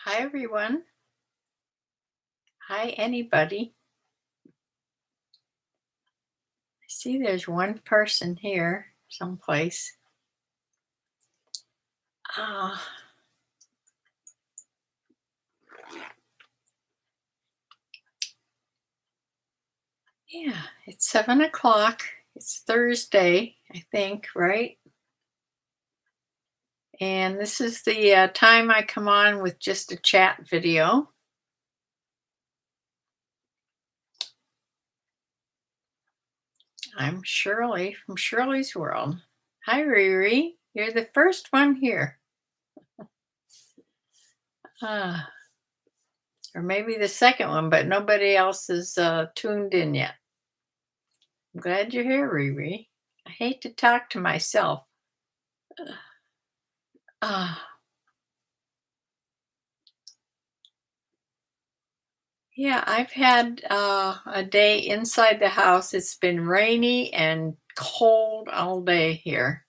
Hi, everyone. Hi, anybody. I see there's one person here someplace. Ah, yeah, it's 7 o'clock. It's Thursday, I think, right? And this is the time I come on with just a chat video. I'm Shirley from Shirley's World. Hi, Riri. You're the first one here. Ah, or maybe the second one, but nobody else is tuned in yet. I'm glad you're here, Riri. I hate to talk to myself. Ah, yeah, I've had a day inside the house. It's been rainy and cold all day here.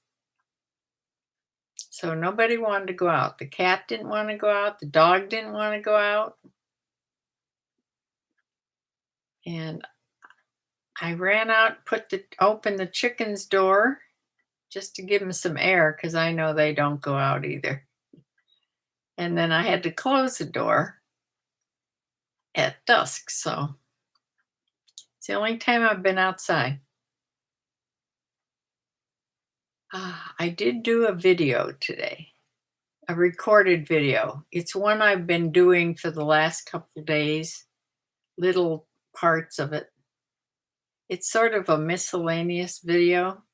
So nobody wanted to go out. The cat didn't want to go out. The dog didn't want to go out. And I ran out, opened the chicken's door just to give them some air because I know they don't go out either. And then I had to close the door at dusk. So it's the only time I've been outside. I did do a video today, a recorded video. It's one I've been doing for the last couple days, little parts of it. It's sort of a miscellaneous video.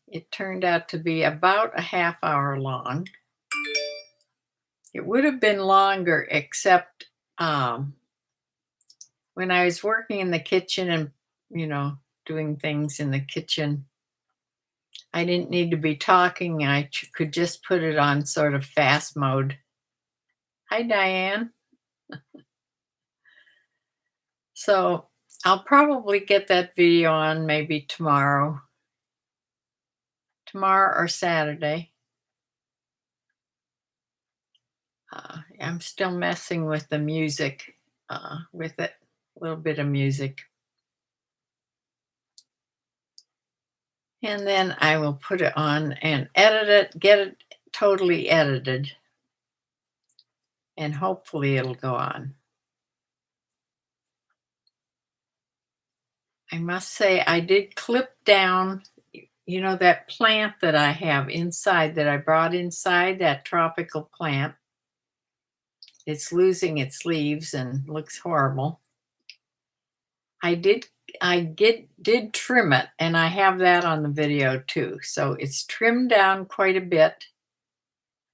It turned out to be about a half hour long. It would have been longer, except when I was working in the kitchen and, doing things in the kitchen, I didn't need to be talking. I could just put it on sort of fast mode. Hi, Diane. So I'll probably get that video on maybe tomorrow or Saturday. I'm still messing with the music, with it, a little bit of music. And then I will put it on and edit it, get it totally edited. And hopefully it'll go on. I must say, I did clip down, that plant that I have inside that I brought inside, that tropical plant. It's losing its leaves and looks horrible. I did trim it, and I have that on the video too. So it's trimmed down quite a bit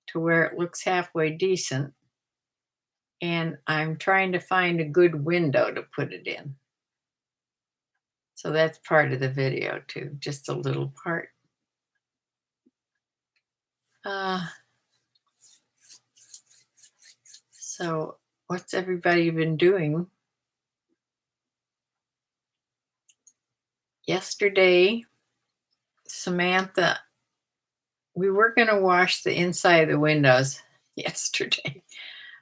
to where it looks halfway decent. And I'm trying to find a good window to put it in. So that's part of the video too, just a little part. So what's everybody been doing? Yesterday, Samantha, we were going to wash the inside of the windows yesterday,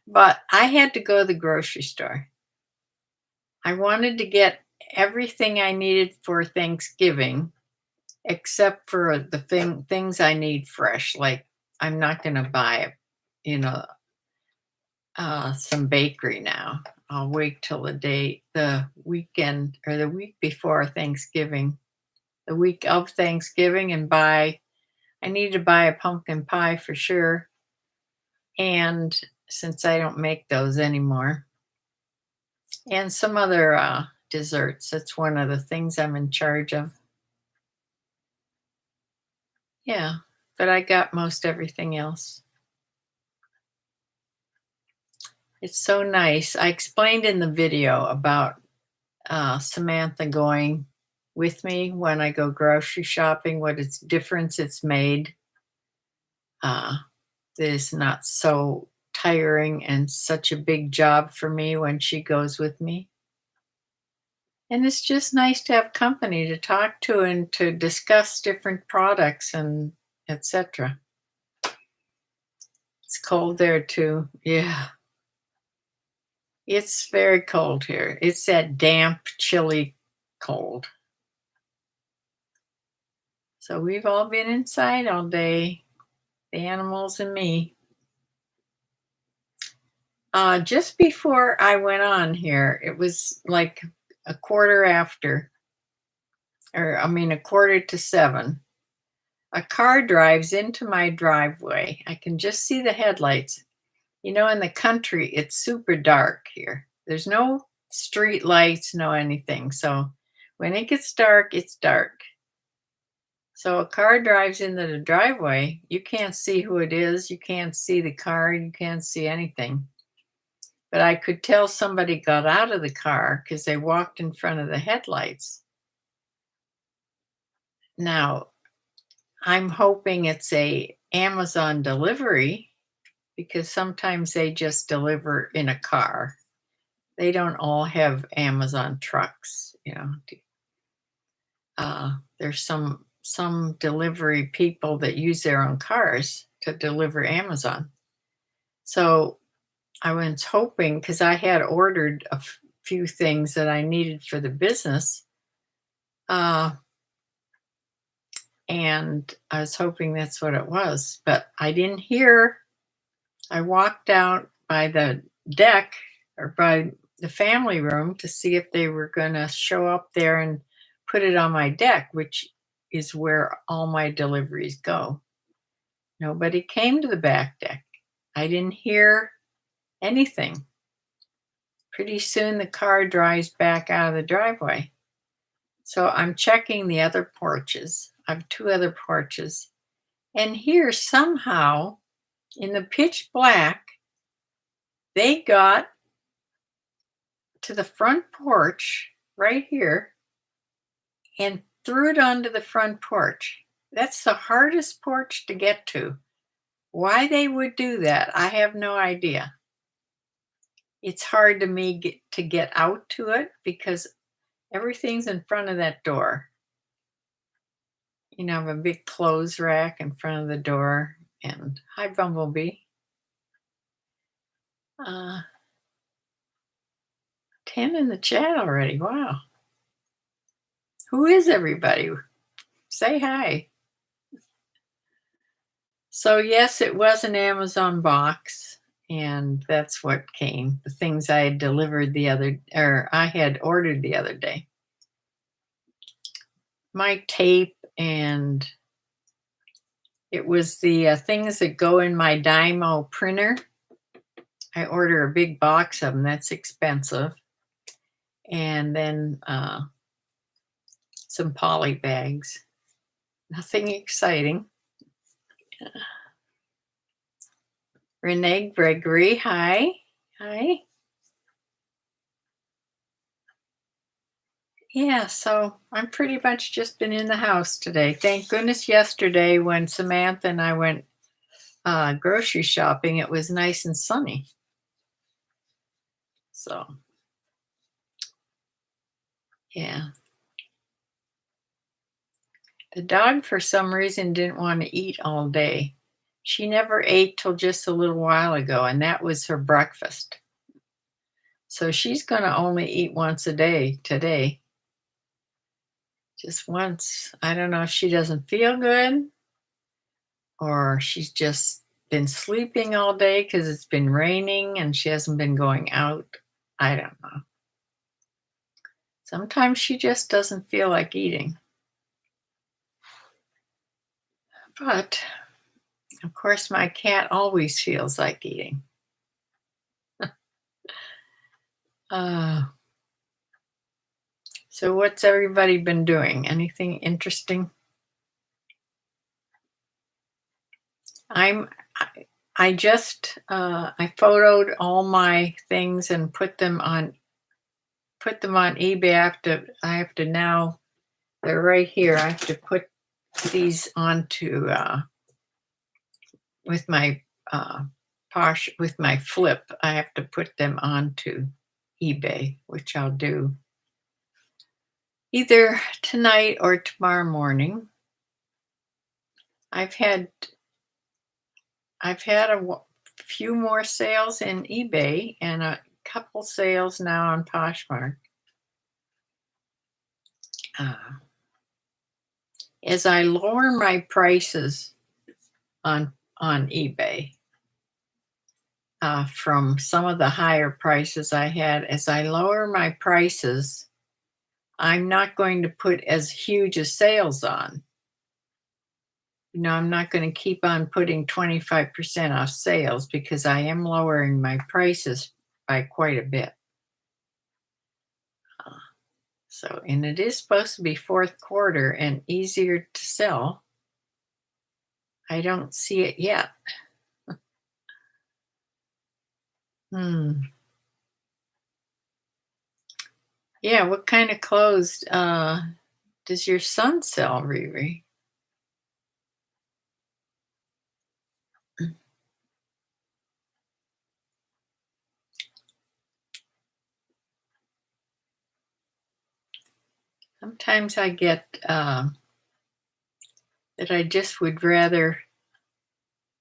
but I had to go to the grocery store. I wanted to get everything I needed for Thanksgiving, except for the things I need fresh. Like I'm not going to buy, some bakery now. I'll wait till the weekend or the week before Thanksgiving, the week of Thanksgiving, and I need to buy a pumpkin pie for sure. And since I don't make those anymore, and some other desserts, that's one of the things I'm in charge of. Yeah, but I got most everything else. It's so nice. I explained in the video about Samantha going with me when I go grocery shopping, what difference it's made. That it's not so tiring and such a big job for me when she goes with me. And it's just nice to have company to talk to and to discuss different products and etc. It's cold there too. Yeah. It's very cold here. It's that damp, chilly cold. So we've all been inside all day, the animals and me. Just before I went on here, it was like a quarter after, or I mean, a quarter to 7. A car drives into my driveway. I can just see the headlights. You know, in the country, it's super dark here. There's no street lights, no anything. So when it gets dark, it's dark. So a car drives into the driveway. You can't see who it is. You can't see the car. You can't see anything. But I could tell somebody got out of the car because they walked in front of the headlights. Now, I'm hoping it's a Amazon delivery because sometimes they just deliver in a car. They don't all have Amazon trucks, you know. There's some delivery people that use their own cars to deliver Amazon. So I was hoping, because I had ordered a few things that I needed for the business, and I was hoping that's what it was, but I didn't hear. I walked out by the deck or by the family room to see if they were going to show up there and put it on my deck, which is where all my deliveries go. Nobody came to the back deck. I didn't hear anything. Pretty soon the car drives back out of the driveway. So I'm checking the other porches. I have 2 other porches. And here somehow in the pitch black, they got to the front porch right here and threw it onto the front porch. That's the hardest porch to get to. Why they would do that, I have no idea. It's hard to get out to it because everything's in front of that door. You know, I have a big clothes rack in front of the door. And hi, Bumblebee. 10 in the chat already. Wow. Who is everybody? Say hi. So yes, it was an Amazon box, and that's what came. The things I had I had ordered the other day. My tape, and it was the things that go in my Dymo printer. I order a big box of them. That's expensive. And then some poly bags. Nothing exciting. Renee Gregory, hi. Hi. Yeah, so I'm pretty much just been in the house today. Thank goodness yesterday when Samantha and I went grocery shopping, it was nice and sunny. So, yeah. The dog, for some reason, didn't want to eat all day. She never ate till just a little while ago, and that was her breakfast. So she's going to only eat once a day today. Just once. I don't know if she doesn't feel good or she's just been sleeping all day because it's been raining and she hasn't been going out. I don't know. Sometimes she just doesn't feel like eating. But, of course, my cat always feels like eating. So what's everybody been doing? Anything interesting? I just I photoed all my things and put them on eBay. I have to now, they're right here. I have to put these onto with my with my flip. I have to put them onto eBay, which I'll do either tonight or tomorrow morning. I've had a few more sales in eBay and a couple sales now on Poshmark. As I lower my prices on eBay, from some of the higher prices I had, as I lower my prices, I'm not going to put as huge a sales on. I'm not going to keep on putting 25% off sales because I am lowering my prices by quite a bit. And it is supposed to be fourth quarter and easier to sell. I don't see it yet. Yeah, what kind of clothes does your son sell, Riri? Sometimes I get that I just would rather.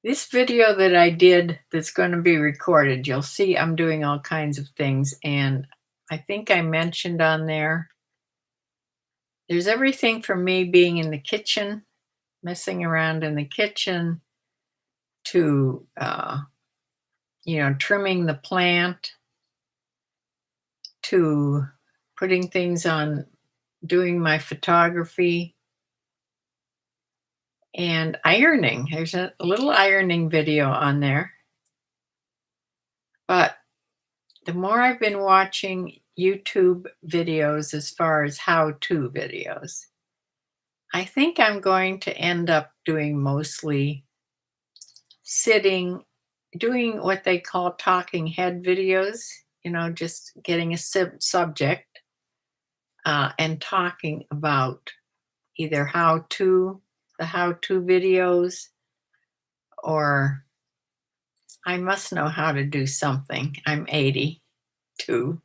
This video that I did that's going to be recorded, you'll see I'm doing all kinds of things. And I think I mentioned on there's everything from me being in the kitchen, messing around in the kitchen, to, trimming the plant, to putting things on, doing my photography, and ironing. There's a little ironing video on there. But the more I've been watching YouTube videos as far as how-to videos, I think I'm going to end up doing mostly doing what they call talking head videos, just getting a subject and talking about either the how-to videos, or I must know how to do something. I'm 82.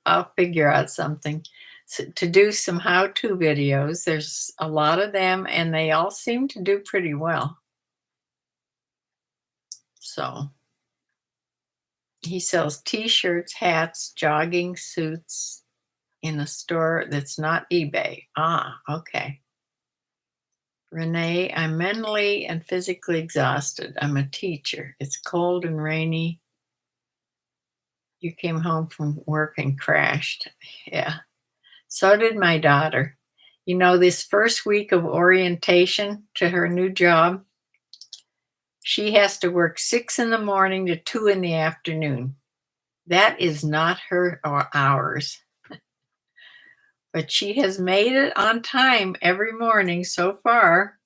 I'll figure out something. So, to do some how-to videos. There's a lot of them, and they all seem to do pretty well. So he sells t-shirts, hats, jogging suits in a store that's not eBay. Okay. Renee, I'm mentally and physically exhausted. I'm a teacher. It's cold and rainy. You came home from work and crashed. Yeah. So did my daughter. This first week of orientation to her new job, she has to work 6 in the morning to 2 in the afternoon. That is not her hours. But she has made it on time every morning so far.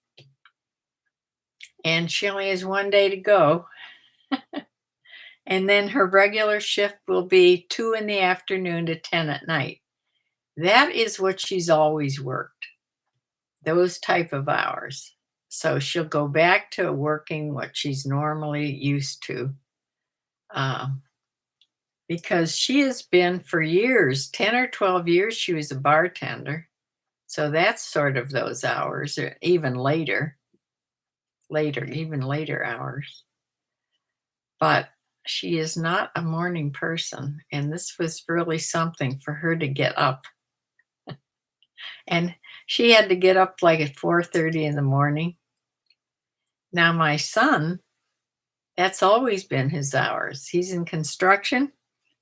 And she only has one day to go. And then her regular shift will be 2 in the afternoon to 10 at night. That is what she's always worked, those type of hours. So she'll go back to working what she's normally used to. Because she has been for years, 10 or 12 years, she was a bartender. So that's sort of those hours, or even later hours. But she is not a morning person. And this was really something for her to get up. And she had to get up like at 4:30 in the morning. Now my son, that's always been his hours. He's in construction.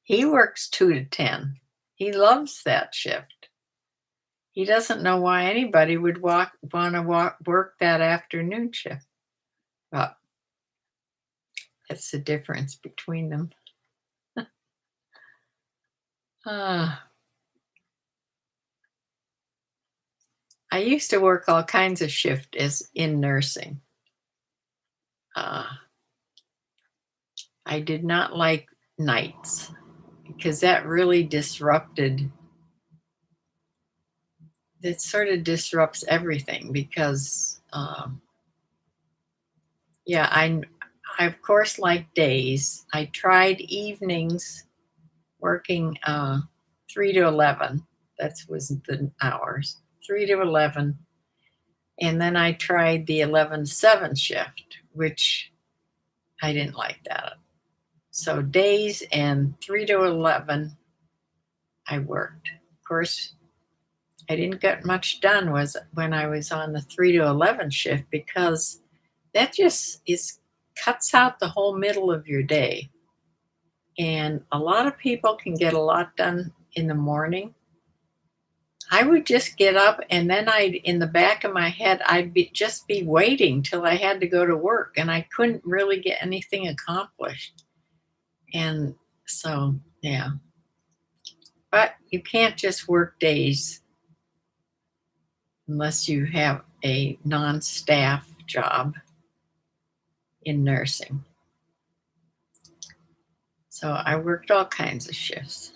He works 2 to 10. He loves that shift. He doesn't know why anybody would want to work that afternoon shift. But that's the difference between them. I used to work all kinds of shifts as in nursing. I did not like nights because that really sort of disrupts everything because, I of course like days. I tried evenings working 3 to 11. That was the hours, 3 to 11. And then I tried the 11 to 7 shift, which I didn't like that. So days and 3 to 11, I worked. Of course, I didn't get much done was when I was on the 3 to 11 shift because that just is cuts out the whole middle of your day. And a lot of people can get a lot done in the morning. I would just get up and then in the back of my head, just be waiting till I had to go to work and I couldn't really get anything accomplished. And so, yeah. But you can't just work days unless you have a non-staff job in nursing. So I worked all kinds of shifts.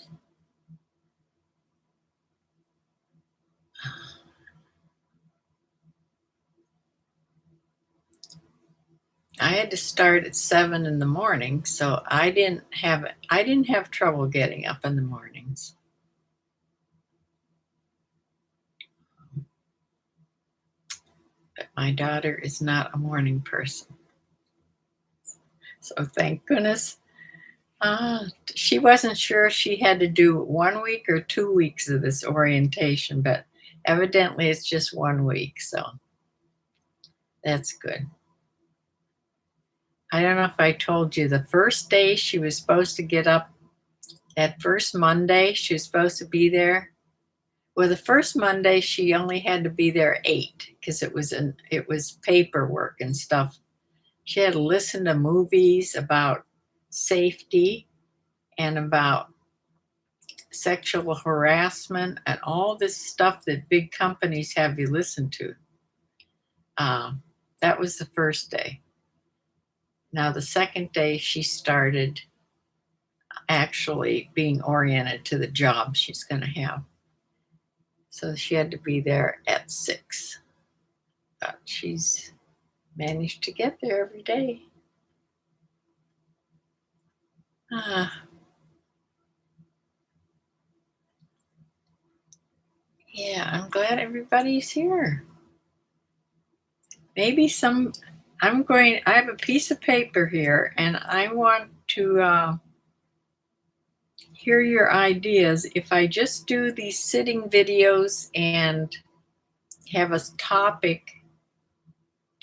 I had to start at 7 in the morning, so I didn't have trouble getting up in the mornings. But my daughter is not a morning person. So thank goodness. She wasn't sure she had to do 1 week or 2 weeks of this orientation, but evidently it's just 1 week, so that's good. I don't know if I told you the first day she was supposed to get up, that first Monday, she was supposed to be there. Well, the first Monday she only had to be there 8 because it was paperwork and stuff. She had to listen to movies about safety and about sexual harassment and all this stuff that big companies have you listen to. That was the first day. Now, the second day, she started actually being oriented to the job she's going to have. So she had to be there at 6. But she's managed to get there every day. Yeah, I'm glad everybody's here. Maybe I have a piece of paper here and I want to hear your ideas. If I just do these sitting videos and have a topic,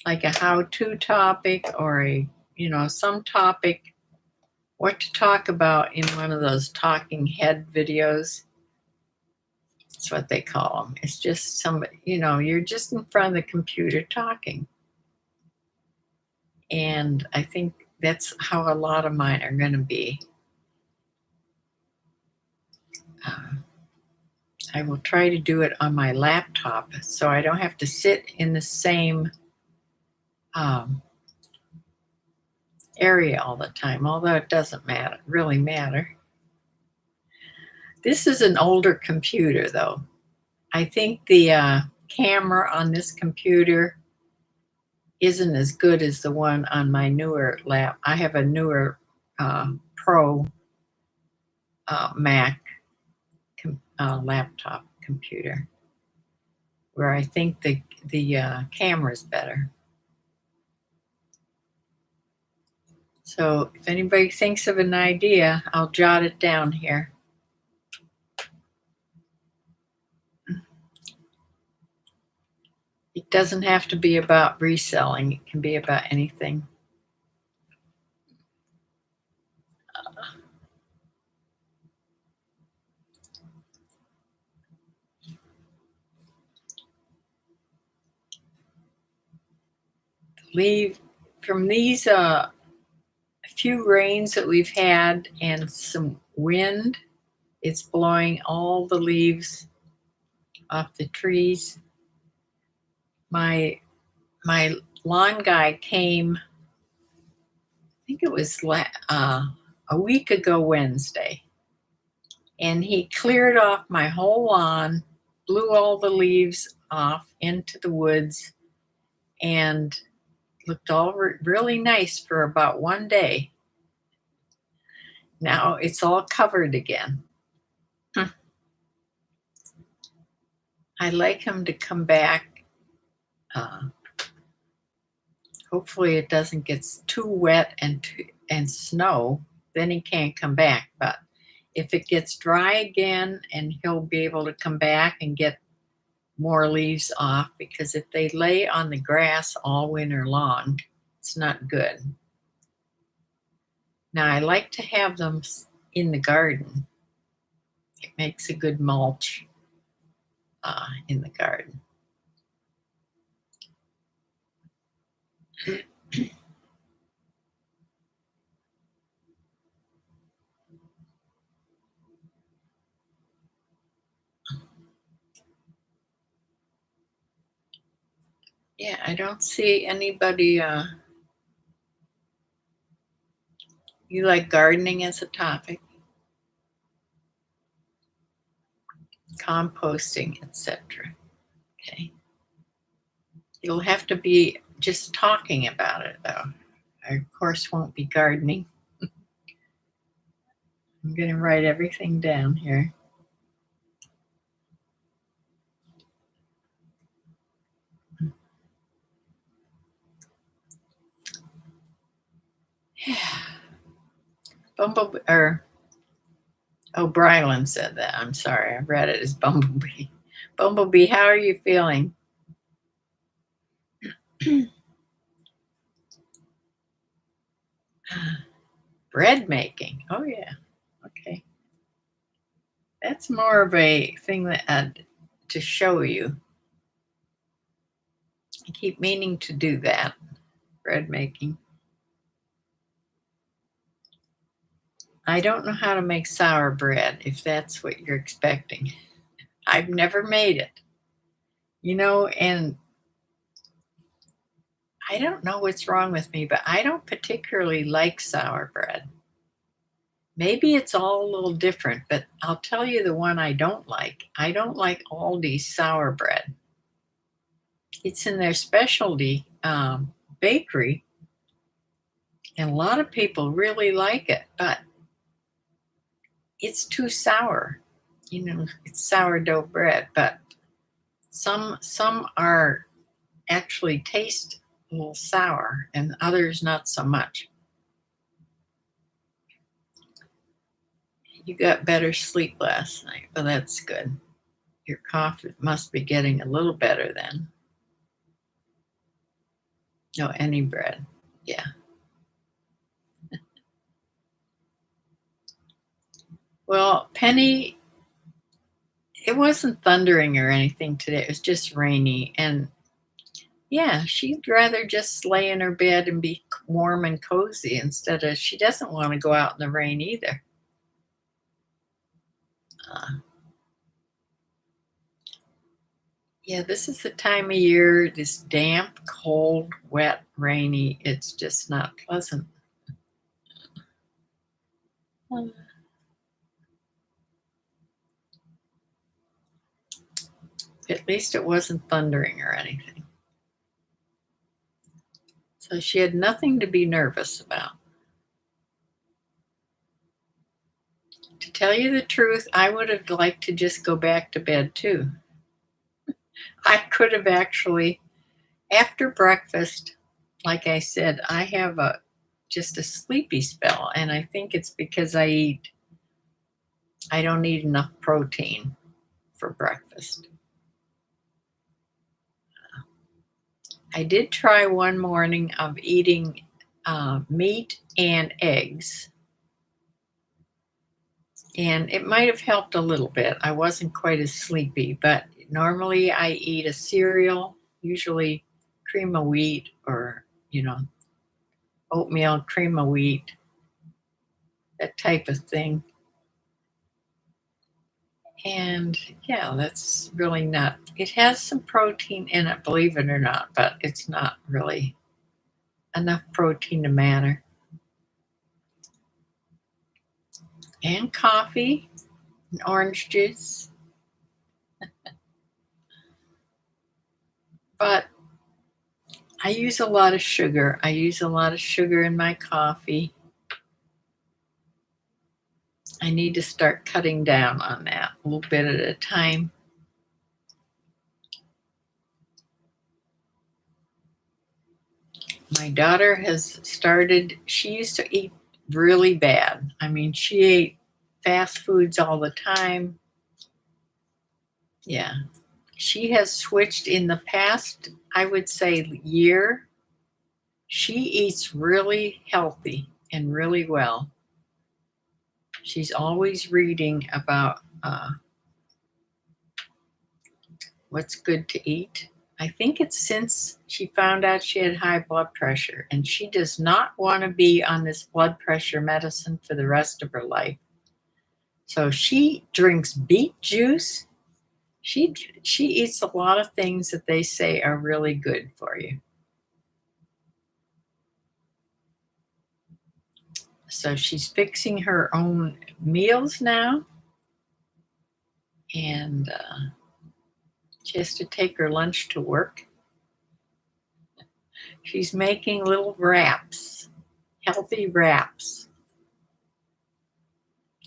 like a how-to topic or some topic, what to talk about in one of those talking head videos. That's what they call them. It's just somebody, you're just in front of the computer talking. And I think that's how a lot of mine are going to be. I will try to do it on my laptop so I don't have to sit in the same area all the time, although it doesn't really matter. This is an older computer, though. I think the camera on this computer isn't as good as the one on my newer I have a newer Pro Mac laptop computer where I think the camera's better. So if anybody thinks of an idea, I'll jot it down here. It doesn't have to be about reselling. It can be about anything. From these few rains that we've had and some wind, it's blowing all the leaves off the trees. My lawn guy came, I think it was a week ago Wednesday, and he cleared off my whole lawn, blew all the leaves off into the woods, and looked all really nice for about 1 day. Now it's all covered again. I'd like him to come back Hopefully it doesn't get too wet and snow, then he can't come back. But if it gets dry again, and he'll be able to come back and get more leaves off, because if they lay on the grass all winter long, it's not good. Now I like to have them in the garden. It makes a good mulch in the garden. Yeah, I don't see anybody. You like gardening as a topic, composting, etc. Okay. You'll have to be just talking about it, though. I, of course, won't be gardening. I'm going to write everything down here. Bumblebee, or O'Brien said that. I'm sorry, I read it as Bumblebee. Bumblebee, how are you feeling? Bread making. Oh, yeah. Okay. That's more of a thing that to show you. I keep meaning to do that. Bread making. I don't know how to make sour bread, if that's what you're expecting. I've never made it. And I don't know what's wrong with me, but I don't particularly like sour bread. Maybe it's all a little different, but I'll tell you the one I don't like. I don't like Aldi's sour bread. It's in their specialty bakery, and a lot of people really like it, but it's too sour. It's sourdough bread, but some are actually taste a little sour, and others not so much. You got better sleep last night. Well, that's good. Your cough must be getting a little better then. No, any bread. Yeah. Well, Penny, it wasn't thundering or anything today. It was just rainy. And yeah, she'd rather just lay in her bed and be warm and cozy she doesn't want to go out in the rain either. Yeah, this is the time of year, this damp, cold, wet, rainy. It's just not pleasant. At least it wasn't thundering or anything. So she had nothing to be nervous about. To tell you the truth, I would have liked to just go back to bed too. I could have actually, after breakfast, like I said, I have just a sleepy spell, and I think it's because I don't eat enough protein for breakfast. I did try one morning of eating meat and eggs, and it might have helped a little bit. I wasn't quite as sleepy, but normally I eat a cereal, usually cream of wheat or, oatmeal, cream of wheat, that type of thing. And yeah, that's really not, it has some protein in it, believe it or not, but it's not really enough protein to matter. And coffee and orange juice. But I use a lot of sugar. I use a lot of sugar in my coffee. I need to start cutting down on that a little bit at a time. My daughter has started, she used to eat really bad. I mean, she ate fast foods all the time. Yeah. She has switched in the past, I would say, year. She eats really healthy and really well. She's always reading about what's good to eat. I think it's since she found out she had high blood pressure, and she does not want to be on this blood pressure medicine for the rest of her life. So she drinks beet juice. She eats a lot of things that they say are really good for you. So she's fixing her own meals now, and she has to take her lunch to work. She's making little wraps, healthy wraps.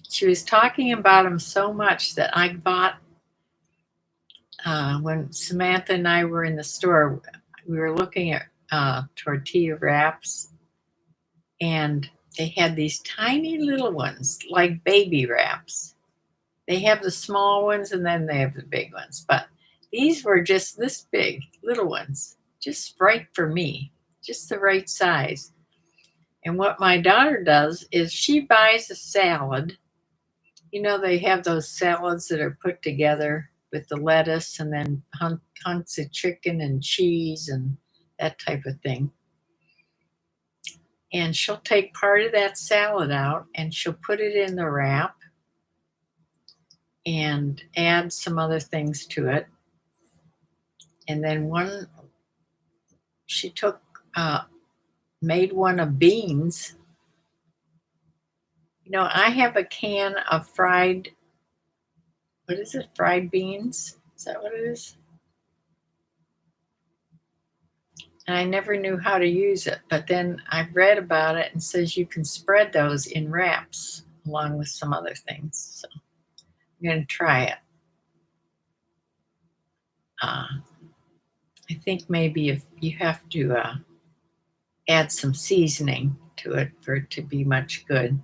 She was talking about them so much that I bought, when Samantha and I were in the store, we were looking at tortilla wraps, and they had these tiny little ones, like baby wraps. They have the small ones and then they have the big ones, but these were just this big, little ones, just right for me, just the right size. And what my daughter does is she buys a salad. You know, they have those salads that are put together with the lettuce and then hunks of chicken and cheese and that type of thing. And she'll take part of that salad out and she'll put it in the wrap and add some other things to it. And then she took, made one of beans. You know, I have a can of fried, what is it? Fried beans? Is that what it is? And I never knew how to use it, but then I read about it and says you can spread those in wraps along with some other things. So I'm going to try it. I think maybe if you have to add some seasoning to it for it to be much good.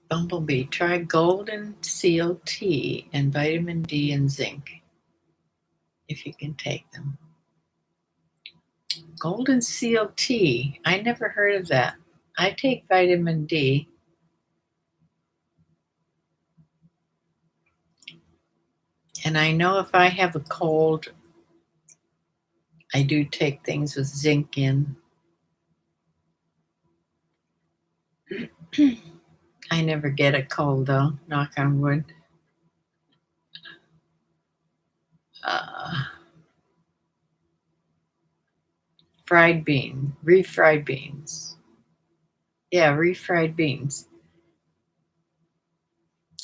Bumblebee, try golden seal tea and vitamin D and zinc if you can take them. Golden seal tea, I never heard of that. I take vitamin D. And I know if I have a cold, I do take things with zinc in. I never get a cold though, knock on wood. Fried bean, refried beans. Yeah, refried beans.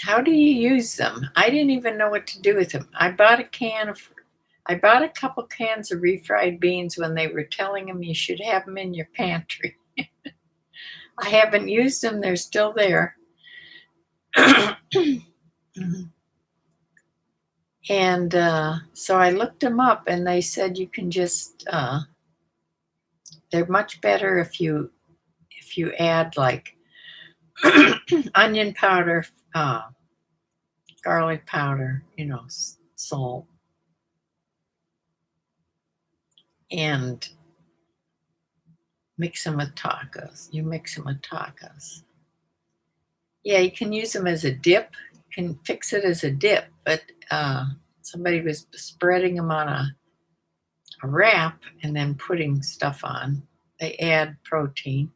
How do you use them? I didn't even know what to do with them. I bought a couple cans of refried beans when they were telling them you should have them in your pantry. I haven't used them. They're still there. And so I looked them up and they said you can just, they're much better if you add like onion powder, garlic powder, salt, and mix them with tacos. You mix them with tacos. Yeah, you can use them as a dip. You can fix it as a dip, but somebody was spreading them on a wrap and then putting stuff on. They add protein.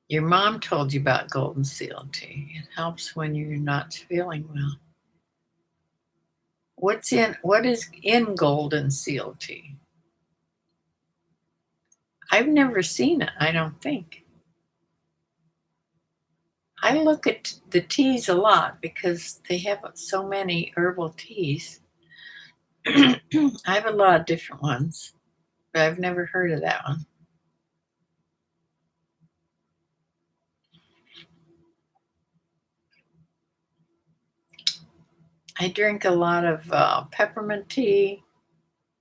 Your mom told you about golden seal tea. It helps when you're not feeling well. What is in golden seal tea? I've never seen it, I don't think. I look at the teas a lot because they have so many herbal teas. I have a lot of different ones, but I've never heard of that one. I drink a lot of peppermint tea,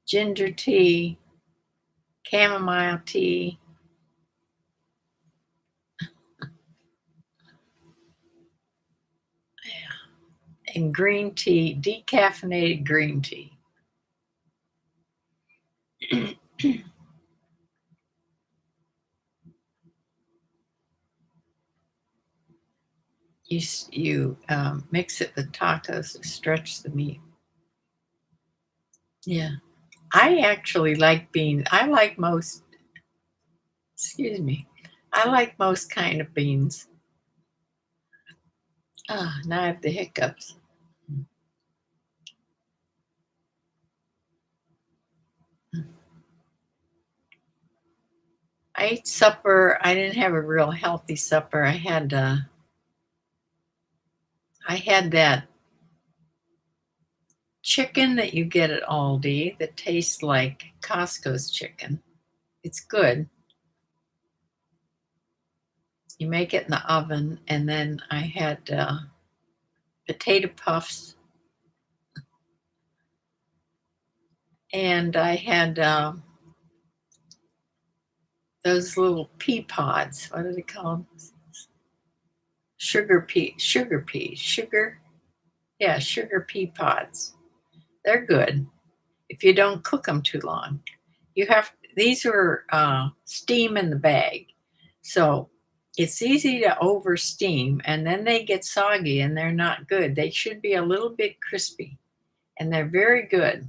ginger tea, chamomile tea, and green tea, decaffeinated green tea. You mix it with tacos to stretch the meat. Yeah. I actually like beans. I like most, excuse me, I like most kind of beans. Ah, now I have the hiccups. I ate supper. I didn't have a real healthy supper. I had that chicken that you get at Aldi that tastes like Costco's chicken. It's good. You make it in the oven, and then I had potato puffs, and I had those little pea pods. What do they call them? Sugar. Yeah, sugar pea pods. They're good if you don't cook them too long. These are steam in the bag, so it's easy to over steam, and then they get soggy and they're not good. They should be a little bit crispy, and they're very good.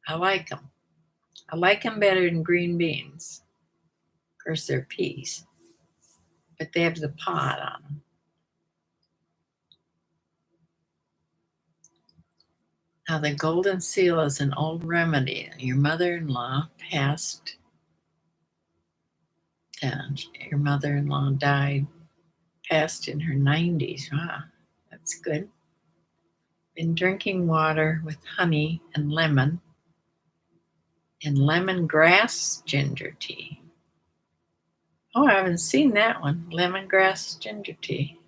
I like them. I like them better than green beans. Of course, they're peas, but they have the pod on them. Now, the golden seal is an old remedy. Your mother-in-law passed, and your mother-in-law passed in her 90s. Wow, that's good. Been drinking water with honey and lemongrass ginger tea. Oh, I haven't seen that one. Lemongrass ginger tea.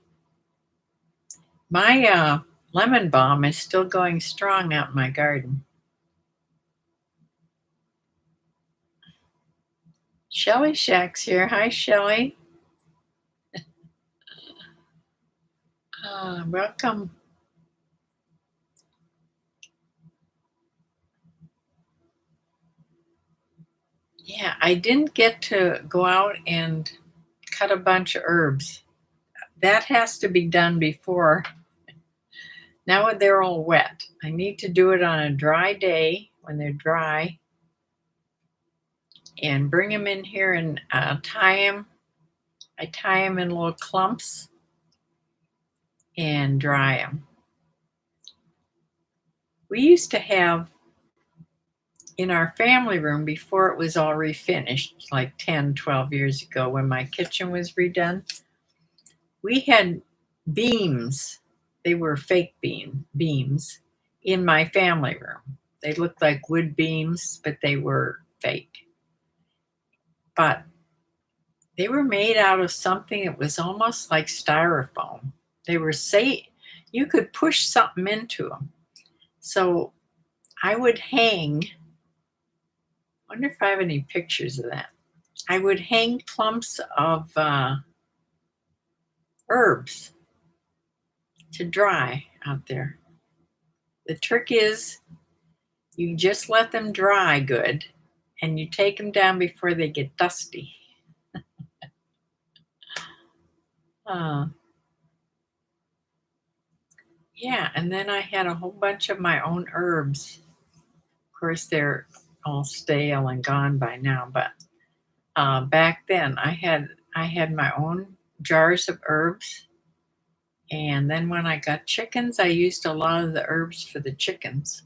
My lemon balm is still going strong out in my garden. Shelley Shack's here. Hi, Shelley. Welcome. Yeah, I didn't get to go out and cut a bunch of herbs. That has to be done before. Now they're all wet. I need to do it on a dry day when they're dry and bring them in here and tie them. I tie them in little clumps and dry them. We used to have in our family room before it was all refinished, like 10, 12 years ago when my kitchen was redone, we had beams. They were fake beams in my family room. They looked like wood beams, but they were fake. But they were made out of something that was almost like styrofoam. They were you could push something into them. So I would hang, wonder if I have any pictures of that. I would hang clumps of herbs to dry out there. The trick is you just let them dry good and you take them down before they get dusty. Yeah, and then I had a whole bunch of my own herbs. Of course, they're all stale and gone by now, but back then I had my own jars of herbs. And then when I got chickens, I used a lot of the herbs for the chickens.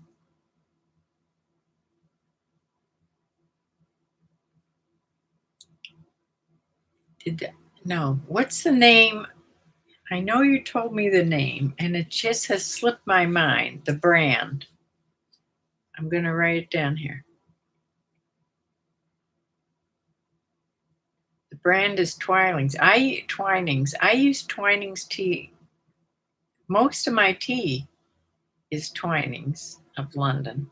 No, what's the name? I know you told me the name, and it just has slipped my mind, the brand. I'm going to write it down here. The brand is Twinings. I use Twinings tea. Most of my tea is Twinings of London.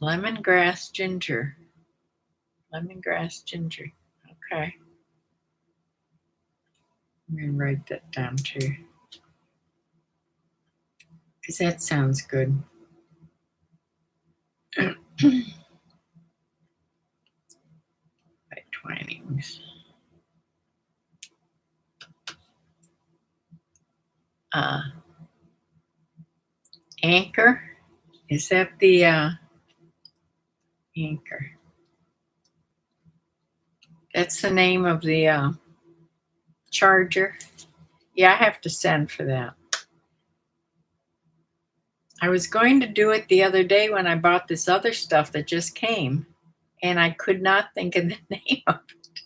Lemongrass ginger. Lemongrass ginger. Okay. I'm going to write that down too. Because that sounds good. By Twinings. Anchor. Is that the Anchor? That's the name of the charger. Yeah, I have to send for that. I was going to do it the other day when I bought this other stuff that just came, and I could not think of the name of it.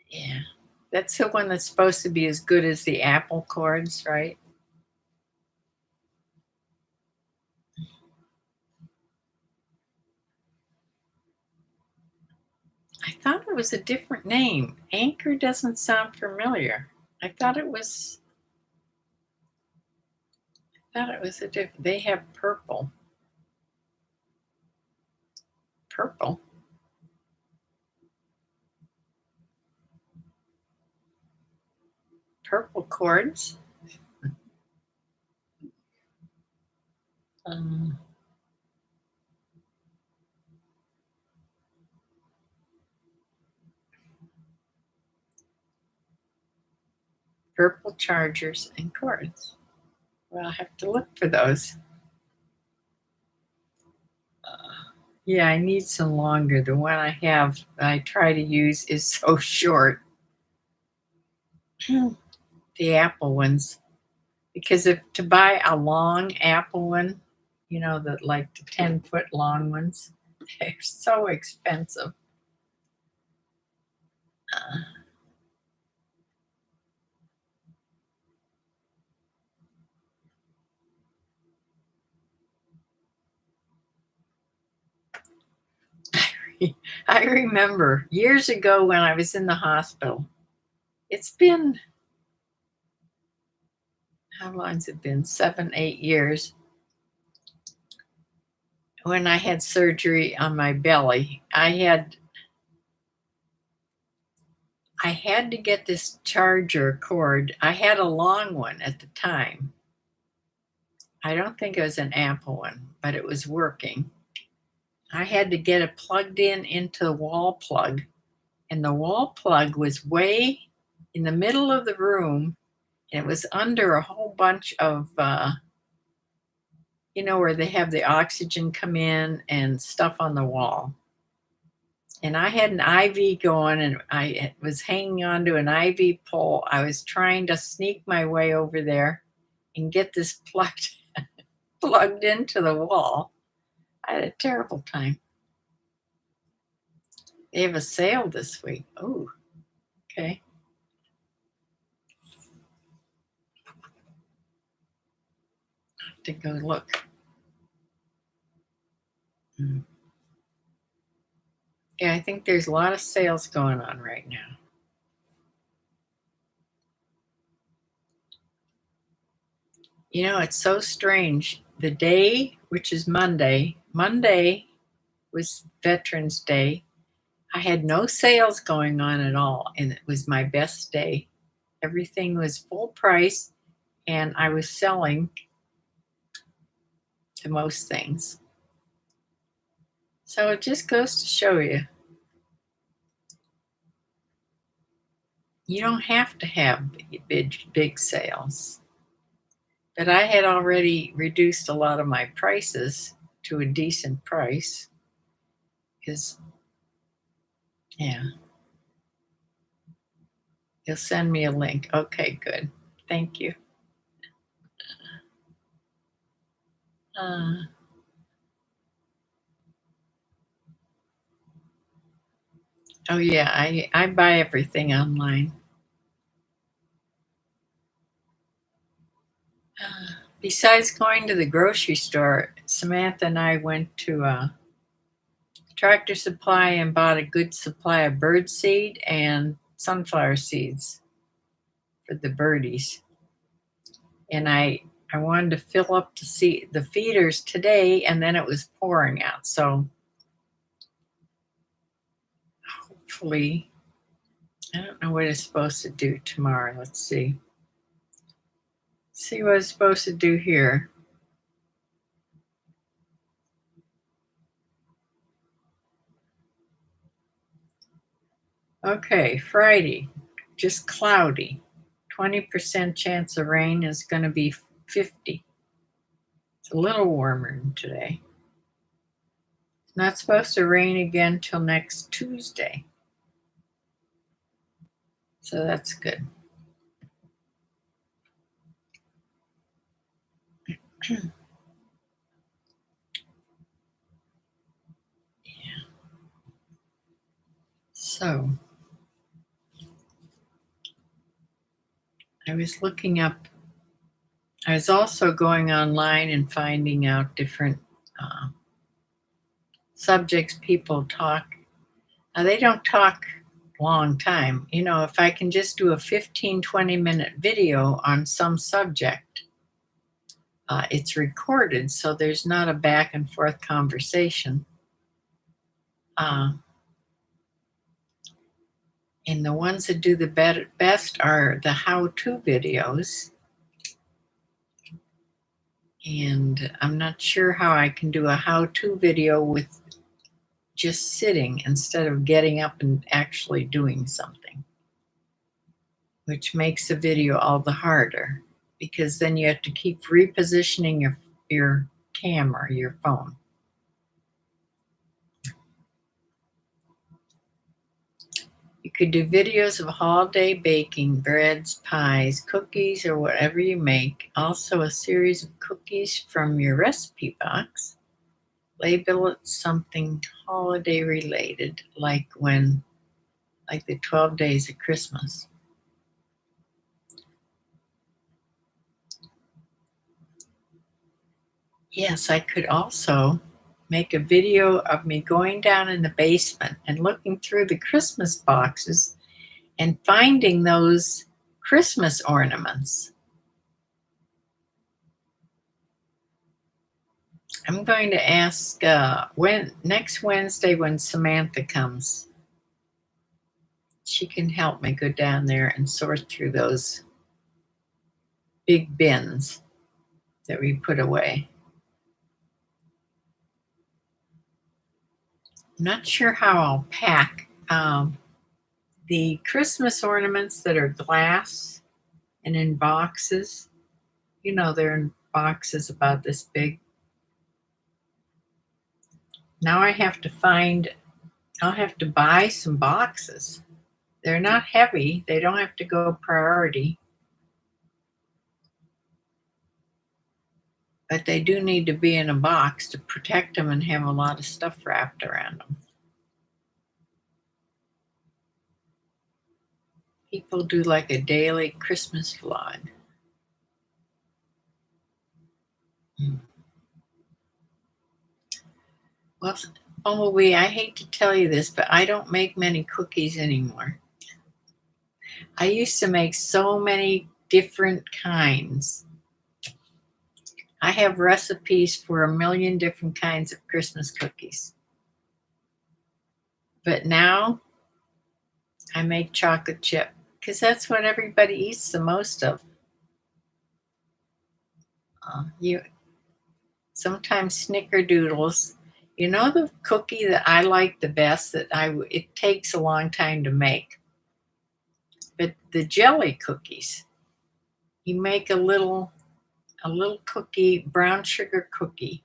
Yeah, that's the one that's supposed to be as good as the Apple cords, right? I thought it was a different name. Anchor doesn't sound familiar. I thought it was a different. They have purple. Purple. Purple cords. Um, Purple chargers and cords. Well, I'll have to look for those. Yeah, I need some longer. The one I try to use is so short. The Apple ones. Because if to buy a long Apple one, the 10-foot long ones, they're so expensive. I remember years ago when I was in the hospital. It's been, how long's it been? 7, 8 years. When I had surgery on my belly, I had to get this charger cord. I had a long one at the time. I don't think it was an Apple one, but it was working. I had to get it plugged into the wall plug, and the wall plug was way in the middle of the room, and it was under a whole bunch of, where they have the oxygen come in and stuff on the wall. And I had an IV going, and I was hanging onto an IV pole. I was trying to sneak my way over there and get this plugged into the wall. I had a terrible time. They have a sale this week. Oh, okay. I have to go look. Yeah, I think there's a lot of sales going on right now. It's so strange. The day, which is Monday was Veterans Day. I had no sales going on at all, and it was my best day. Everything was full price, and I was selling to most things. So it just goes to show you, you don't have to have big sales. But I had already reduced a lot of my prices to a decent price because, yeah. You'll send me a link. Okay, good. Thank you. Oh, yeah, I buy everything online. Besides going to the grocery store, Samantha and I went to Tractor Supply and bought a good supply of bird seed and sunflower seeds for the birdies. And I wanted to fill up the feeders today, and then it was pouring out. So hopefully, I don't know what it's supposed to do tomorrow. Let's see. See what it's supposed to do here. Okay, Friday, just cloudy. 20% chance of rain is going to be 50. It's a little warmer than today. It's not supposed to rain again till next Tuesday. So that's good. Yeah. So I was looking up, I was also going online and finding out different subjects people talk. Now, they don't talk a long time. You know, if I can just do a 15-20 minute video on some subject, it's recorded, so there's not a back and forth conversation. And the ones that do the best are the how-to videos. And I'm not sure how I can do a how-to video with just sitting instead of getting up and actually doing something, which makes the video all the harder, because then you have to keep repositioning your camera, your phone. You could do videos of holiday baking, breads, pies, cookies, or whatever you make. Also a series of cookies from your recipe box. Label it something holiday related, like the 12 days of Christmas. Yes, I could also make a video of me going down in the basement and looking through the Christmas boxes and finding those Christmas ornaments. I'm going to ask next Wednesday when Samantha comes. She can help me go down there and sort through those big bins that we put away. I'm not sure how I'll pack the Christmas ornaments that are glass and in boxes. You know, they're in boxes about this big. Now I'll have to buy some boxes. They're not heavy. They don't have to go priority. But they do need to be in a box to protect them and have a lot of stuff wrapped around them. People do like a daily Christmas vlog. Well, Bumblebee, I hate to tell you this, but I don't make many cookies anymore. I used to make so many different kinds. I have recipes for a million different kinds of Christmas cookies. But now I make chocolate chip because that's what everybody eats the most of. Sometimes snickerdoodles. You know the cookie that I like the best it takes a long time to make? But the jelly cookies. You make a little cookie, brown sugar cookie.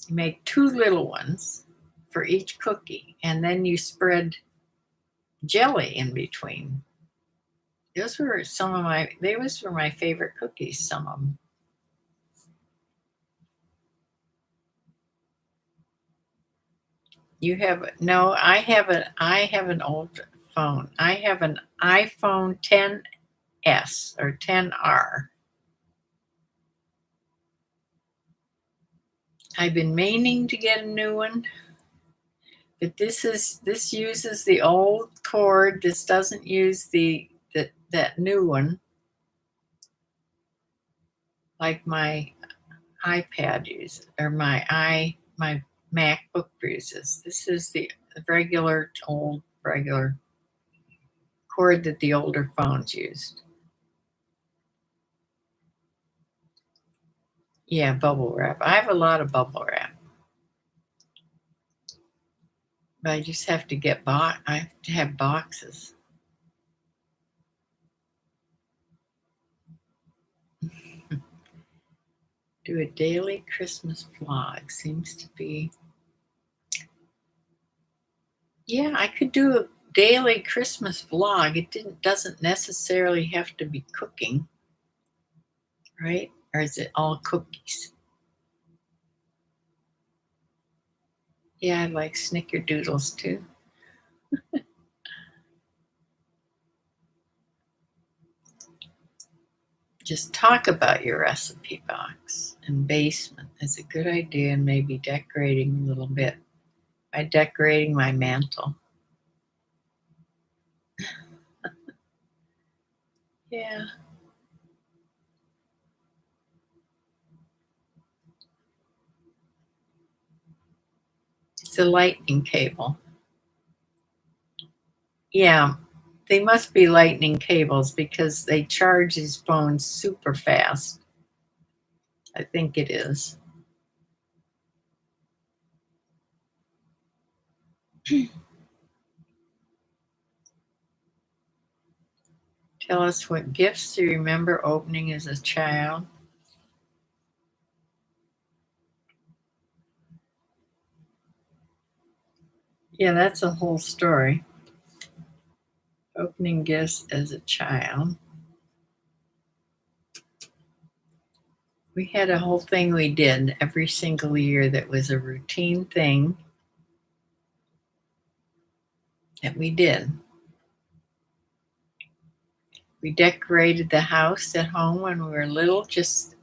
You make 2 little ones for each cookie, and then you spread jelly in between. Those were my favorite cookies, some of them. I have an old phone. I have an iPhone 10s or 10R. I've been meaning to get a new one, But this uses the old cord. This doesn't use that new one, like my iPad uses, or my MacBook uses. This is the regular cord that the older phones used. Yeah, bubble wrap. I have a lot of bubble wrap. But I just have to I have to have boxes. Do a daily Christmas vlog. Seems to be. Yeah, I could do a daily Christmas vlog. It doesn't necessarily have to be cooking, right? Or is it all cookies? Yeah, I like snickerdoodles too. Just talk about your recipe box and basement is a good idea, and maybe decorating a little bit by decorating my mantle. Yeah. It's a lightning cable. Yeah, they must be lightning cables because they charge these phones super fast. I think it is. Tell us what gifts you remember opening as a child. Yeah, that's a whole story. Opening gifts as a child. We had a whole thing we did every single year that was a routine thing that we did. We decorated the house at home when we were little, just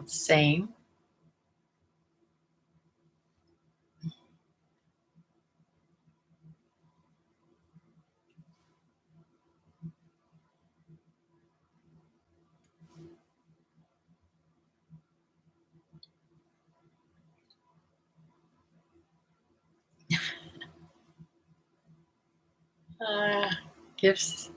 same. Gifts.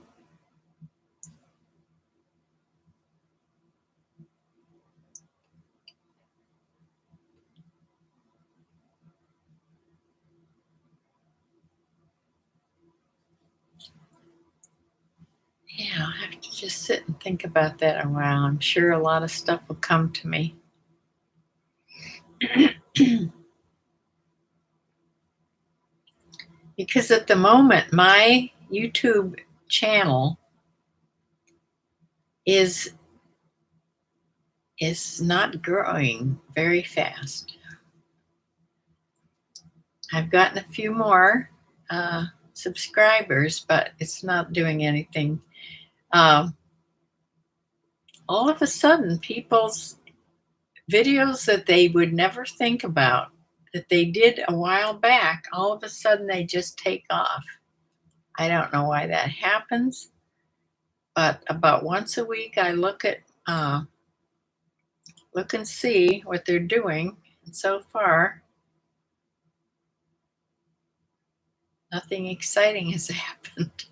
Yeah, I'll have to just sit and think about that a while. I'm sure a lot of stuff will come to me. Because at the moment, my YouTube channel is not growing very fast. I've gotten a few more subscribers, but it's not doing anything. All of a sudden, people's videos that they would never think about, that they did a while back, all of a sudden they just take off. I don't know why that happens, but about once a week I look and see what they're doing. And so far, nothing exciting has happened.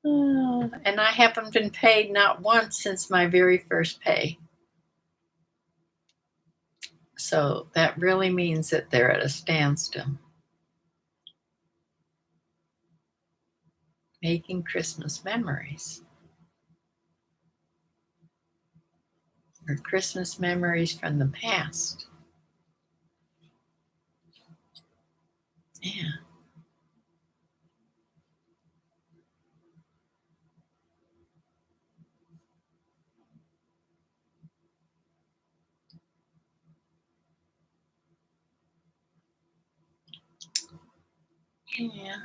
And I haven't been paid not once since my very first pay. So that really means that they're at a standstill. Making Christmas memories. Or Christmas memories from the past. Yeah. Yeah.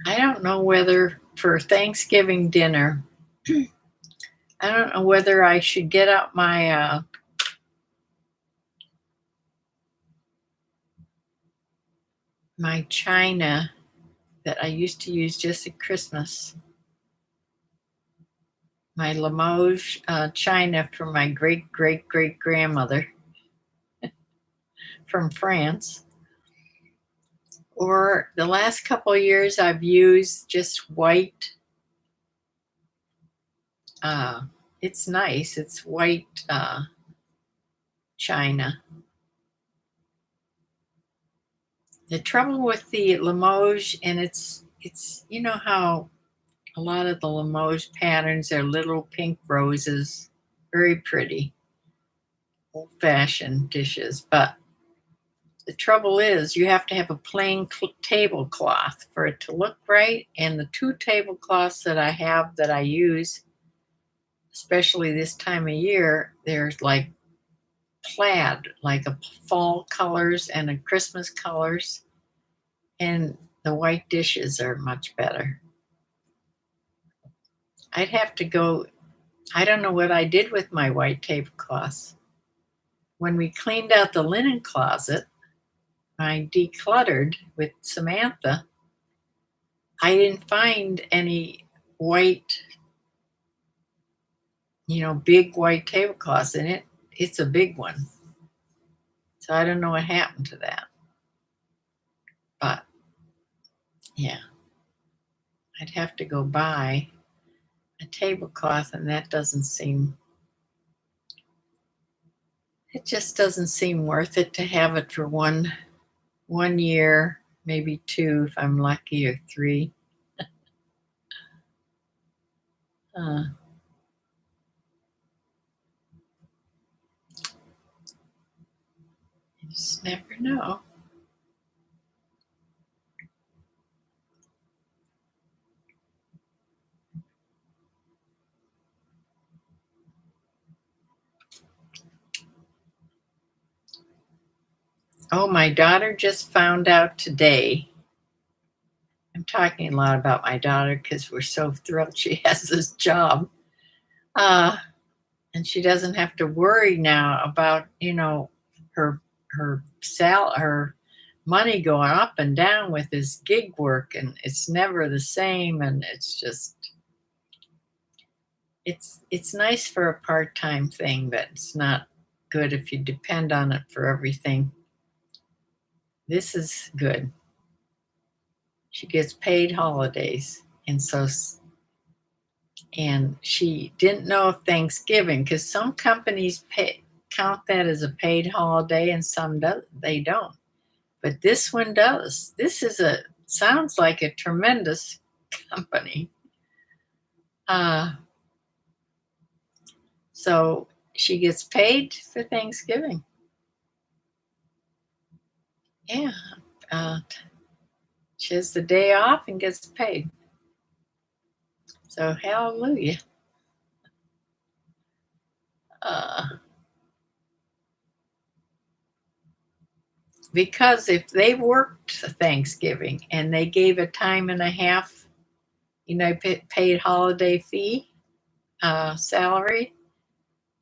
I don't know whether for Thanksgiving dinner, I don't know whether I should get out my my china that I used to use just at Christmas. My Limoges china from my great-great-great-grandmother from France. Or the last couple of years, I've used just white. It's nice. It's white china. The trouble with the Limoges, and it's you know how a lot of the Limoges patterns are little pink roses, very pretty, old-fashioned dishes. But the trouble is you have to have a plain tablecloth for it to look right. And the two tablecloths that I have that I use, especially this time of year, they're like plaid, like a fall colors and a Christmas colors. And the white dishes are much better. I'd have to go, I don't know what I did with my white tablecloths. When we cleaned out the linen closet, I decluttered with Samantha. I didn't find any white, big white tablecloths in it. It's a big one. So I don't know what happened to that. But yeah, I'd have to go buy a tablecloth, and that it just doesn't seem worth it to have it for one year, maybe two if I'm lucky, or three. You just never know. Oh, my daughter just found out today. I'm talking a lot about my daughter because we're so thrilled she has this job. And she doesn't have to worry now about, her her money going up and down with this gig work, and it's never the same, and it's just it's nice for a part-time thing, but it's not good if you depend on it for everything. This is good. She gets paid holidays, and she didn't know of Thanksgiving because some companies count that as a paid holiday and some they don't. But this one does. This sounds like a tremendous company. So she gets paid for Thanksgiving. Yeah. She has the day off and gets paid. So hallelujah. Because if they worked Thanksgiving and they gave a time and a half, paid holiday fee, salary,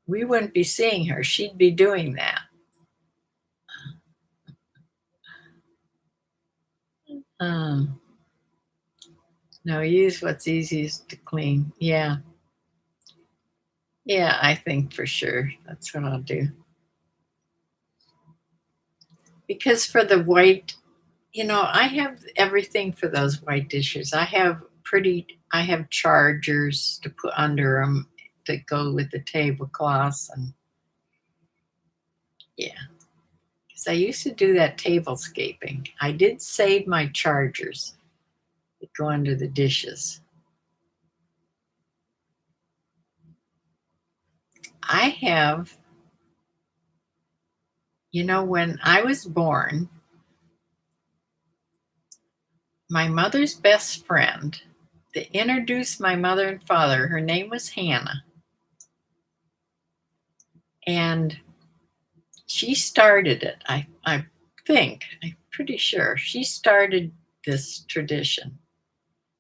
we wouldn't be seeing her. She'd be doing that. No, use what's easiest to clean. Yeah. Yeah, I think for sure that's what I'll do. Because for the white, I have everything for those white dishes. I have chargers to put under them that go with the tablecloths, and yeah. Because I used to do that tablescaping. I did save my chargers that go under the dishes. I have, when I was born, my mother's best friend that introduced my mother and father, her name was Hannah. And she started it. I think, I'm pretty sure she started this tradition.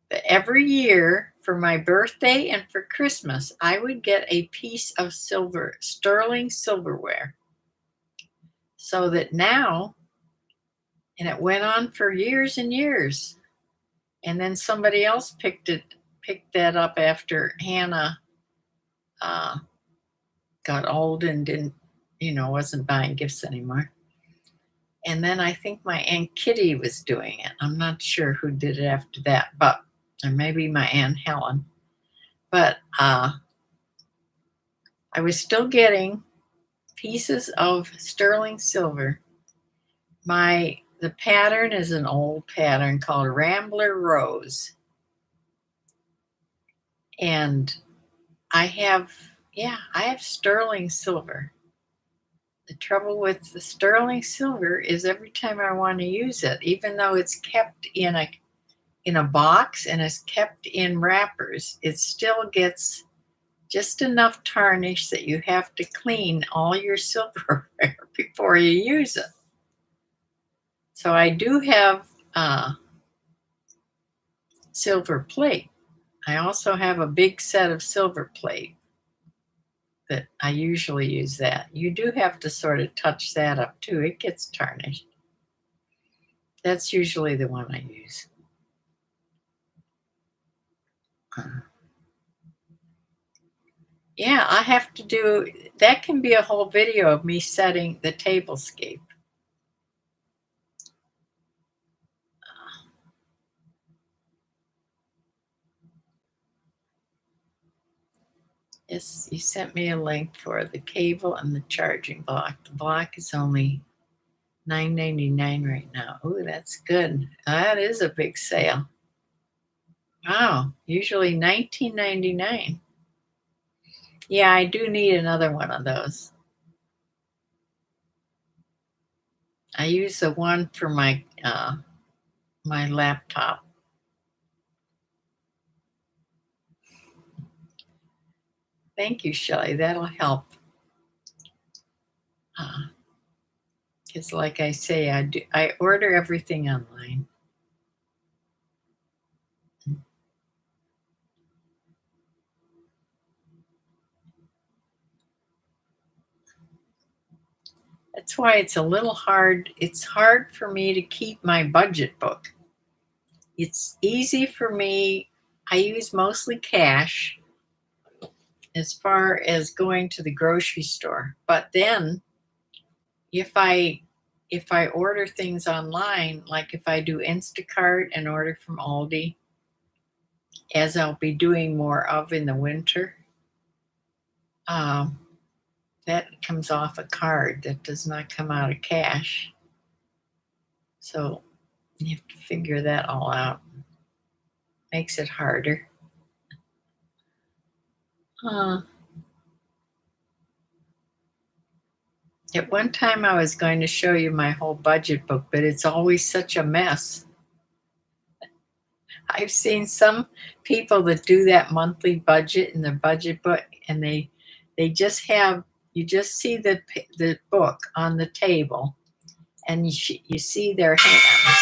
But every year for my birthday and for Christmas, I would get a piece of sterling silverware. So that now And it went on for years and years. And then somebody else picked that up after Hannah got old and didn't, wasn't buying gifts anymore. And then I think my Aunt Kitty was doing it. I'm not sure who did it after that, or maybe my Aunt Helen. But I was still getting pieces of sterling silver. The pattern is an old pattern called Rambler Rose. And I have sterling silver. The trouble with the sterling silver is every time I want to use it, even though it's kept in a box and is kept in wrappers, it still gets just enough tarnish that you have to clean all your silverware before you use it. So I do have silver plate. I also have a big set of silver plate that I usually use that. You do have to sort of touch that up too. It gets tarnished. That's usually the one I use. Yeah, I have to do, that can be a whole video of me setting the tablescape. Yes, you sent me a link for the cable and the charging block. The block is only $9.99 right now. Ooh, that's good. That is a big sale. Wow, usually $19.99. Yeah, I do need another one of those. I use the one for my my laptop. Thank you, Shelley. That'll help. Because like I say, I order everything online. That's why it's a little hard. It's hard for me to keep my budget book. It's easy for me. I use mostly cash as far as going to the grocery store. But then if I order things online, like if I do Instacart and order from Aldi, as I'll be doing more of in the winter, that comes off a card. That does not come out of cash. So you have to figure that all out. Makes it harder. At one time I was going to show you my whole budget book, but it's always such a mess. I've seen some people that do that monthly budget in their budget book, and they just have, you just see the book on the table, and you see their hands.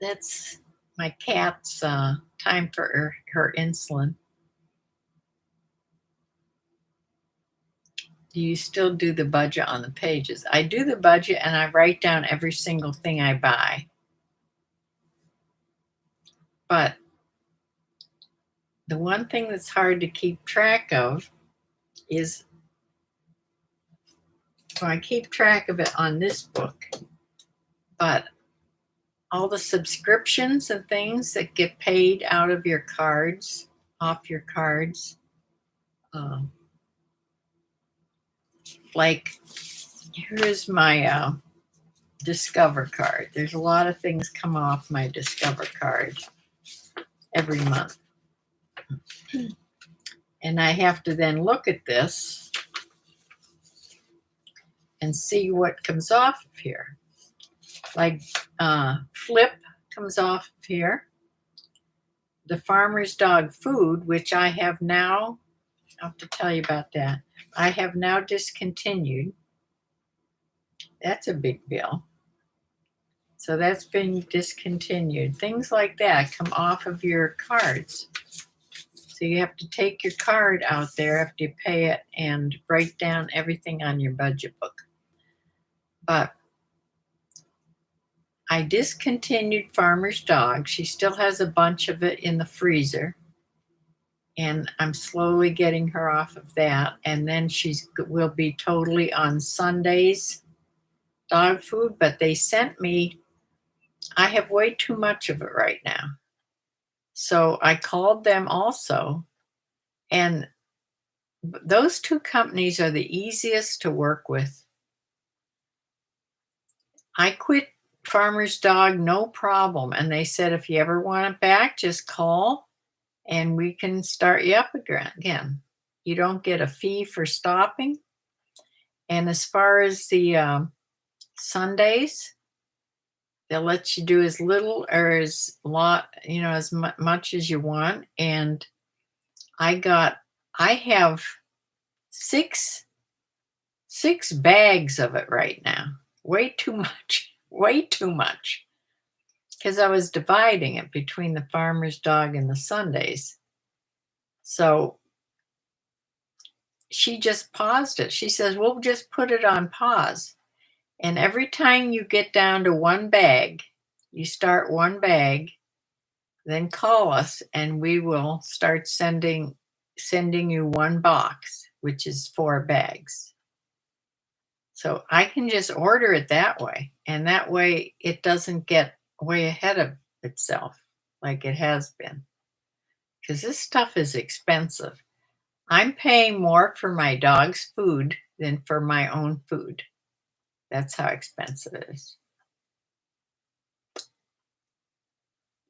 That's my cat's time for her insulin. Do you still do the budget on the pages? I do the budget and I write down every single thing I buy. But the one thing that's hard to keep track of is, well, I keep track of it on this book, but all the subscriptions and things that get paid out of your cards, off your cards, like here's my Discover card. There's a lot of things come off my Discover card every month. And I have to then look at this and see what comes off of here. Like Flip comes off of here. The Farmer's Dog food, which I have now, I'll have to tell you about that. I have now discontinued. That's a big bill. So that's been discontinued. Things like that come off of your cards. So So you have to take your card out there after you pay it and write down everything on your budget book. But I discontinued Farmer's Dog. She still has a bunch of it in the freezer. And I'm slowly getting her off of that. And then will be totally on Sundays dog food. But they sent me, I have way too much of it right now. So I called them also. And those two companies are the easiest to work with. I quit Farmer's Dog, no problem. And they said, if you ever want it back, just call and we can start you up again. You don't get a fee for stopping. And as far as the Sundays, they'll let you do as little or as much as you want. And I have six bags of it right now. Way too much. Way too much. Because I was dividing it between the Farmer's Dog and the Sundays. So she just paused it. She says, we'll just put it on pause. And every time you get down to one bag, you start one bag, then call us and we will start sending you one box, which is 4 bags. So I can just order it that way. And that way it doesn't get way ahead of itself like it has been. Because this stuff is expensive. I'm paying more for my dog's food than for my own food. That's how expensive it is.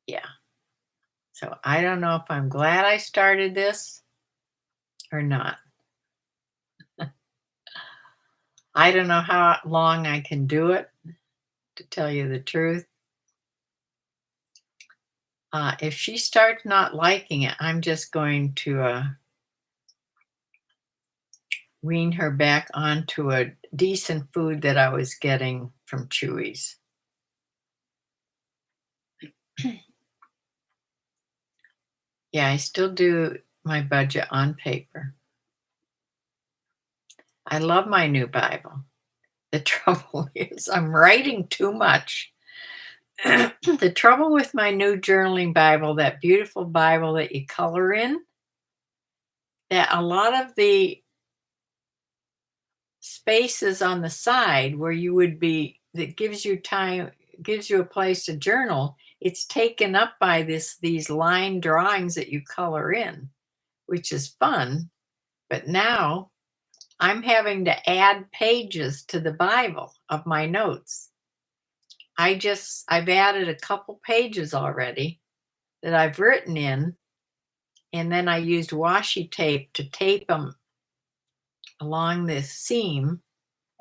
Yeah. So I don't know if I'm glad I started this or not. I don't know how long I can do it, to tell you the truth. If she starts not liking it, I'm just going to wean her back onto a decent food that I was getting from Chewy's. Yeah, I still do my budget on paper. I love my new Bible. The trouble is I'm writing too much. The trouble with my new journaling Bible, that beautiful Bible that you color in, that a lot of the spaces on the side where you would be, that gives you time, gives you a place to journal, it's taken up by these line drawings that you color in, which is fun. But now I'm having to add pages to the Bible of my notes. I've added a couple pages already that I've written in, and then I used washi tape to tape them along this seam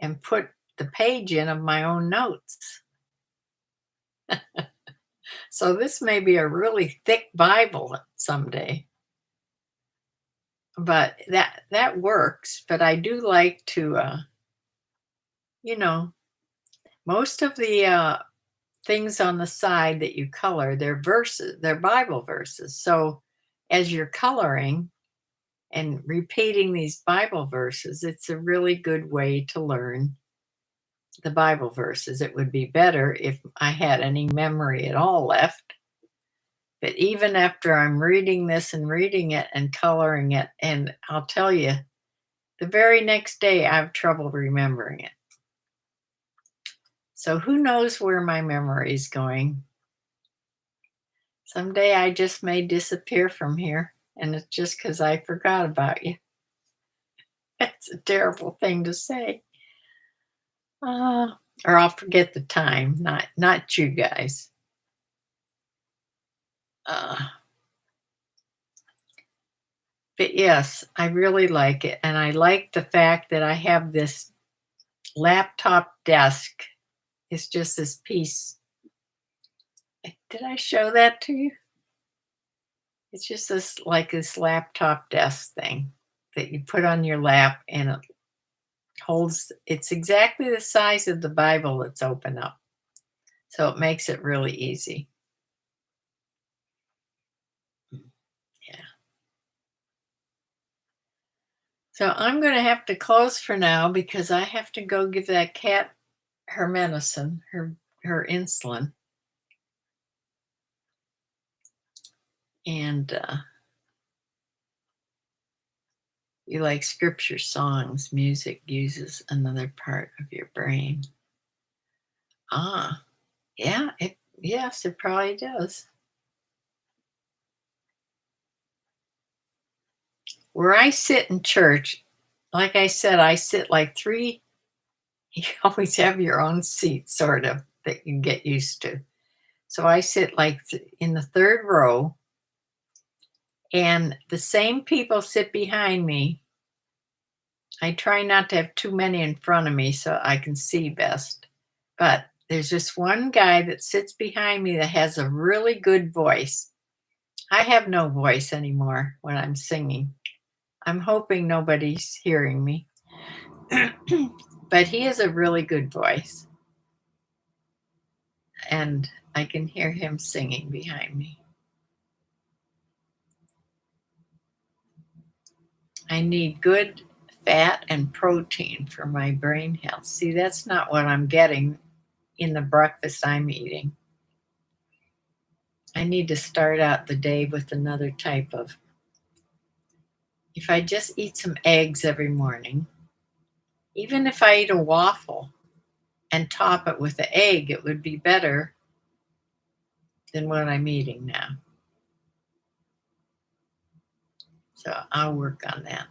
and put the page in of my own notes. So this may be a really thick Bible someday. But that works. But I do like to, most of the things on the side that you color, they're verses, they're Bible verses. So as you're coloring and repeating these Bible verses, it's a really good way to learn the Bible verses. It would be better if I had any memory at all left. But even after I'm reading this and reading it and coloring it, and I'll tell you, the very next day I have trouble remembering it. So who knows where my memory is going? Someday I just may disappear from here, and it's just because I forgot about you. That's a terrible thing to say. Or I'll forget the time, not you guys. But yes, I really like it. And I like the fact that I have this laptop desk. It's just this piece. Did I show that to you? It's just this laptop desk thing that you put on your lap, and it holds, it's exactly the size of the Bible that's open up. So it makes it really easy. Yeah. So I'm going to have to close for now because I have to go give that cat her medicine, her insulin. And you like scripture songs, music uses another part of your brain. Ah, yeah, yes, it probably does. Where I sit in church, like I said, I sit like three, you always have your own seat, sort of, that you get used to. So I sit like in the third row, and the same people sit behind me. I try not to have too many in front of me so I can see best. But there's just one guy that sits behind me that has a really good voice. I have no voice anymore when I'm singing. I'm hoping nobody's hearing me. But he has a really good voice. And I can hear him singing behind me. I need good fat and protein for my brain health. See, that's not what I'm getting in the breakfast I'm eating. I need to start out the day with another type of, if I just eat some eggs every morning, even if I eat a waffle and top it with an egg, it would be better than what I'm eating now. So I'll work on that.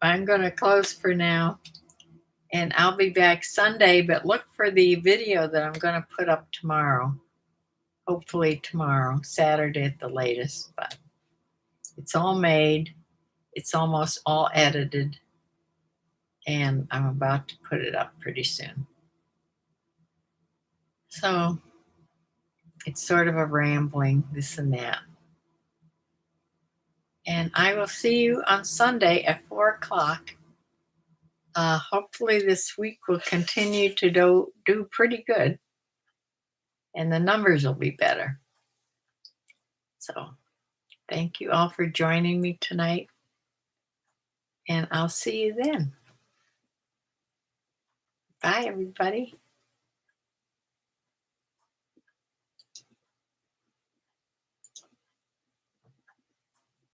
I'm going to close for now, and I'll be back Sunday, but look for the video that I'm going to put up tomorrow. Hopefully tomorrow, Saturday at the latest, but it's all made. It's almost all edited, and I'm about to put it up pretty soon. So it's sort of a rambling this and that. And I will see you on Sunday at 4 o'clock. Hopefully this week will continue to do pretty good, and the numbers will be better. So thank you all for joining me tonight, and I'll see you then. Bye, everybody.